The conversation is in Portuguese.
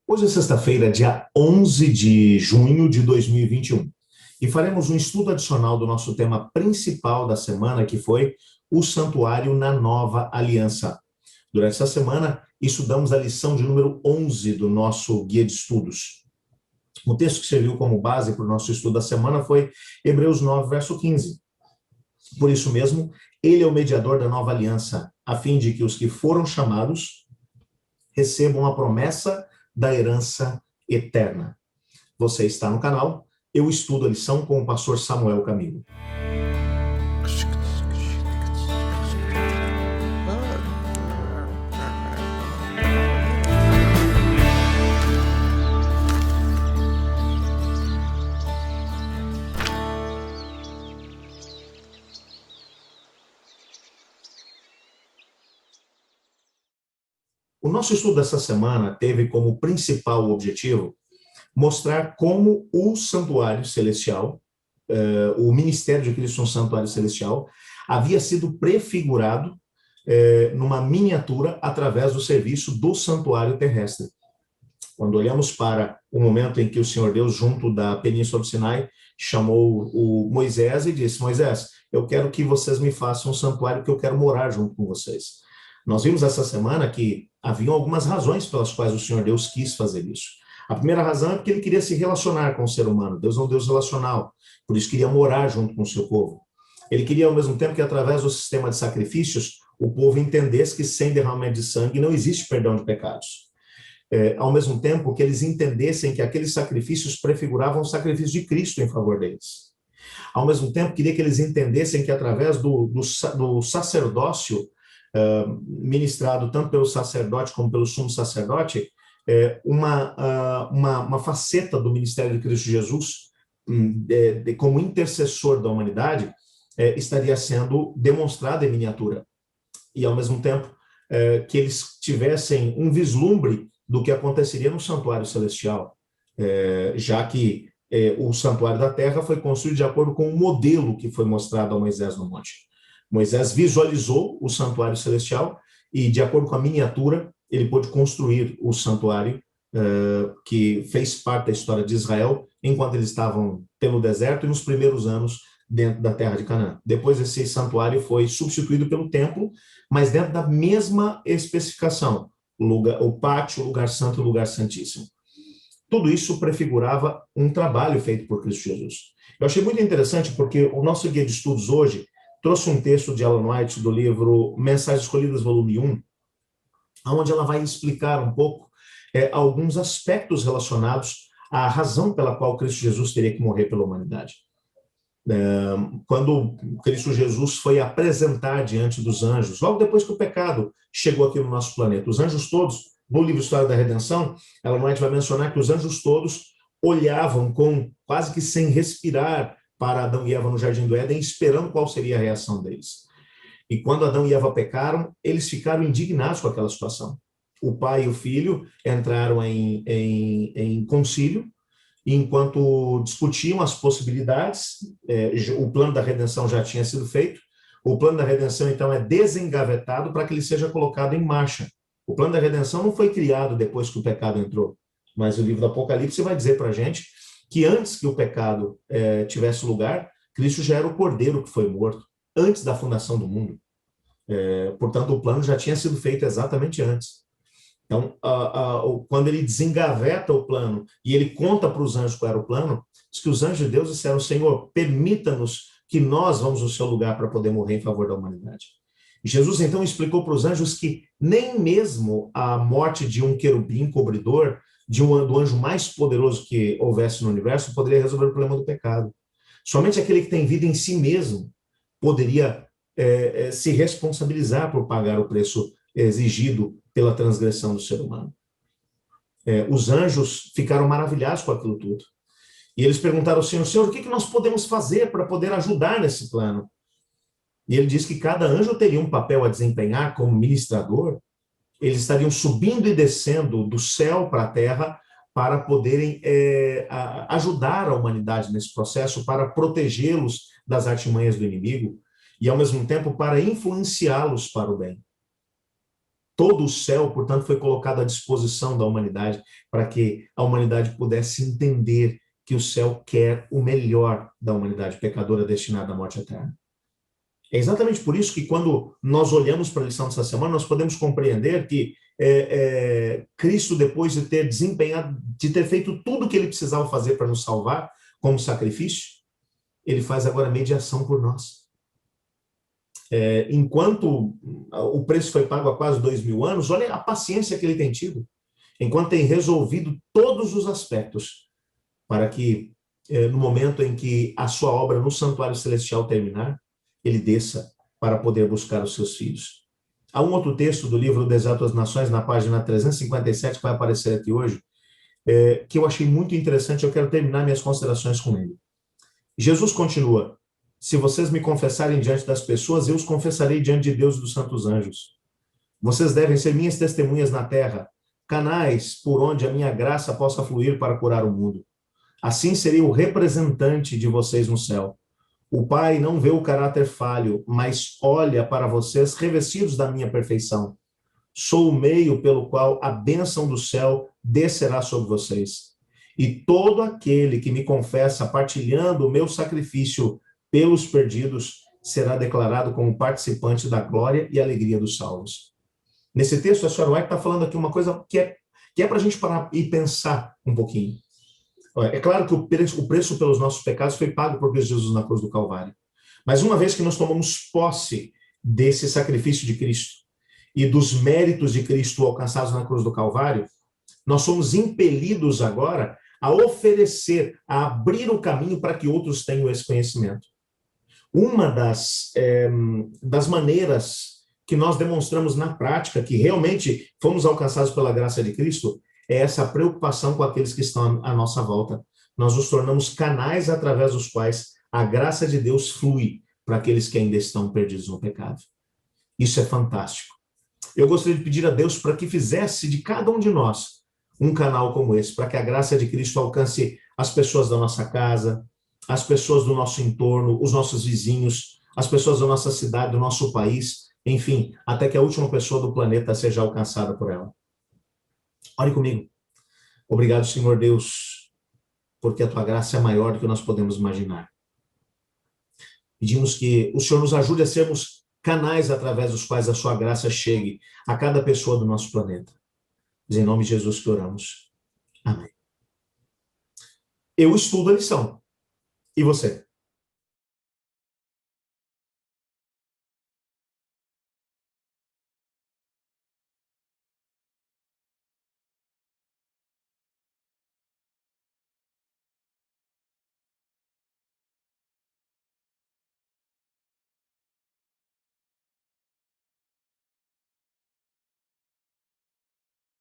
Hoje é sexta-feira, dia 11 de junho de 2021, e faremos um estudo adicional do nosso tema principal da semana, que foi o santuário na nova aliança. Durante essa semana, estudamos a lição de número 11 do nosso guia de estudos. O texto que serviu como base para o nosso estudo da semana foi Hebreus 9, verso 15. Por isso mesmo, ele é o mediador da nova aliança, a fim de que os que foram chamados recebam a promessa da herança eterna. Você está no canal, eu estudo a lição com o pastor Samuel Camilo. O nosso estudo dessa semana teve como principal objetivo mostrar como o santuário celestial, o ministério de Cristo no santuário celestial, havia sido prefigurado numa miniatura através do serviço do santuário terrestre. Quando olhamos para o momento em que o Senhor Deus, junto da Península do Sinai, chamou o Moisés e disse: Moisés, eu quero que vocês me façam um santuário, que eu quero morar junto com vocês. Nós vimos essa semana que haviam algumas razões pelas quais o Senhor Deus quis fazer isso. A primeira razão é porque ele queria se relacionar com o ser humano. Deus é um Deus relacional, por isso queria morar junto com o seu povo. Ele queria, ao mesmo tempo, que através do sistema de sacrifícios, o povo entendesse que sem derramamento de sangue não existe perdão de pecados. Ao mesmo tempo que eles entendessem que aqueles sacrifícios prefiguravam o sacrifício de Cristo em favor deles. Ao mesmo tempo, queria que eles entendessem que através do sacerdócio, ministrado tanto pelo sacerdote como pelo sumo sacerdote, uma faceta do ministério de Cristo Jesus, como intercessor da humanidade, estaria sendo demonstrada em miniatura. E, ao mesmo tempo, que eles tivessem um vislumbre do que aconteceria no santuário celestial, já que o santuário da terra foi construído de acordo com o modelo que foi mostrado a Moisés no monte. Moisés visualizou o santuário celestial e, de acordo com a miniatura, ele pôde construir o santuário que fez parte da história de Israel enquanto eles estavam pelo deserto e nos primeiros anos dentro da terra de Canaã. Depois esse santuário foi substituído pelo templo, mas dentro da mesma especificação, o pátio, o lugar santo e o lugar santíssimo. Tudo isso prefigurava um trabalho feito por Cristo Jesus. Eu achei muito interessante porque o nosso guia de estudos hoje trouxe um texto de Ellen White do livro Mensagens Escolhidas, volume 1, onde ela vai explicar um pouco alguns aspectos relacionados à razão pela qual Cristo Jesus teria que morrer pela humanidade. Quando Cristo Jesus foi apresentar diante dos anjos, logo depois que o pecado chegou aqui no nosso planeta, os anjos todos, no livro História da Redenção, Ellen White vai mencionar que os anjos todos olhavam quase que sem respirar para Adão e Eva no Jardim do Éden, esperando qual seria a reação deles. E quando Adão e Eva pecaram, eles ficaram indignados com aquela situação. O pai e o filho entraram em concílio, e enquanto discutiam as possibilidades, o plano da redenção já tinha sido feito, o plano da redenção, então, é desengavetado para que ele seja colocado em marcha. O plano da redenção não foi criado depois que o pecado entrou, mas o livro do Apocalipse vai dizer para a gente que antes que o pecado tivesse lugar, Cristo já era o cordeiro que foi morto, antes da fundação do mundo. Portanto, o plano já tinha sido feito exatamente antes. Então, quando ele desengaveta o plano e ele conta para os anjos qual era o plano, diz que os anjos de Deus disseram: Senhor, permita-nos que nós vamos no seu lugar para poder morrer em favor da humanidade. E Jesus, então, explicou para os anjos que nem mesmo a morte de um querubim cobridor, do anjo mais poderoso que houvesse no universo, poderia resolver o problema do pecado. Somente aquele que tem vida em si mesmo poderia se responsabilizar por pagar o preço exigido pela transgressão do ser humano. Os anjos ficaram maravilhados com aquilo tudo. E eles perguntaram ao Senhor: Senhor, o que nós podemos fazer para poder ajudar nesse plano? E ele diz que cada anjo teria um papel a desempenhar como ministrador. Eles estariam subindo e descendo do céu para a terra para poderem ajudar a humanidade nesse processo, para protegê-los das artimanhas do inimigo e, ao mesmo tempo, para influenciá-los para o bem. todo o céu, portanto, foi colocado à disposição da humanidade para que a humanidade pudesse entender que o céu quer o melhor da humanidade pecadora destinada à morte eterna. É exatamente por isso que quando nós olhamos para a lição dessa semana, nós podemos compreender que Cristo, depois de ter desempenhado, de ter feito tudo o que ele precisava fazer para nos salvar como sacrifício, ele faz agora mediação por nós. Enquanto o preço foi pago há quase 2000 anos, olha a paciência que ele tem tido, enquanto tem resolvido todos os aspectos, para que no momento em que a sua obra no santuário celestial terminar, ele desça para poder buscar os seus filhos. Há um outro texto do livro Deserto das Nações, na página 357, que vai aparecer aqui hoje, que eu achei muito interessante, eu quero terminar minhas considerações com ele. Jesus continua: se vocês me confessarem diante das pessoas, eu os confessarei diante de Deus e dos santos anjos. Vocês devem ser minhas testemunhas na terra, canais por onde a minha graça possa fluir para curar o mundo. Assim serei o representante de vocês no céu. O Pai não vê o caráter falho, mas olha para vocês revestidos da minha perfeição. Sou o meio pelo qual a bênção do céu descerá sobre vocês. E todo aquele que me confessa partilhando o meu sacrifício pelos perdidos será declarado como participante da glória e alegria dos salvos. Nesse texto, a senhora White está falando aqui uma coisa que é para a gente parar e pensar um pouquinho. É claro que o preço pelos nossos pecados foi pago por Cristo Jesus na cruz do Calvário. Mas uma vez que nós tomamos posse desse sacrifício de Cristo e dos méritos de Cristo alcançados na cruz do Calvário, nós somos impelidos agora a oferecer, a abrir o caminho para que outros tenham esse conhecimento. Uma das maneiras que nós demonstramos na prática que realmente fomos alcançados pela graça de Cristo é essa preocupação com aqueles que estão à nossa volta. Nós nos tornamos canais através dos quais a graça de Deus flui para aqueles que ainda estão perdidos no pecado. Isso é fantástico. Eu gostaria de pedir a Deus para que fizesse de cada um de nós um canal como esse, para que a graça de Cristo alcance as pessoas da nossa casa, as pessoas do nosso entorno, os nossos vizinhos, as pessoas da nossa cidade, do nosso país, enfim, até que a última pessoa do planeta seja alcançada por ela. Ore comigo. Obrigado, Senhor Deus, porque a tua graça é maior do que nós podemos imaginar. Pedimos que o Senhor nos ajude a sermos canais através dos quais a sua graça chegue a cada pessoa do nosso planeta. Mas em nome de Jesus que oramos. Amém. Eu estudo a lição. E você?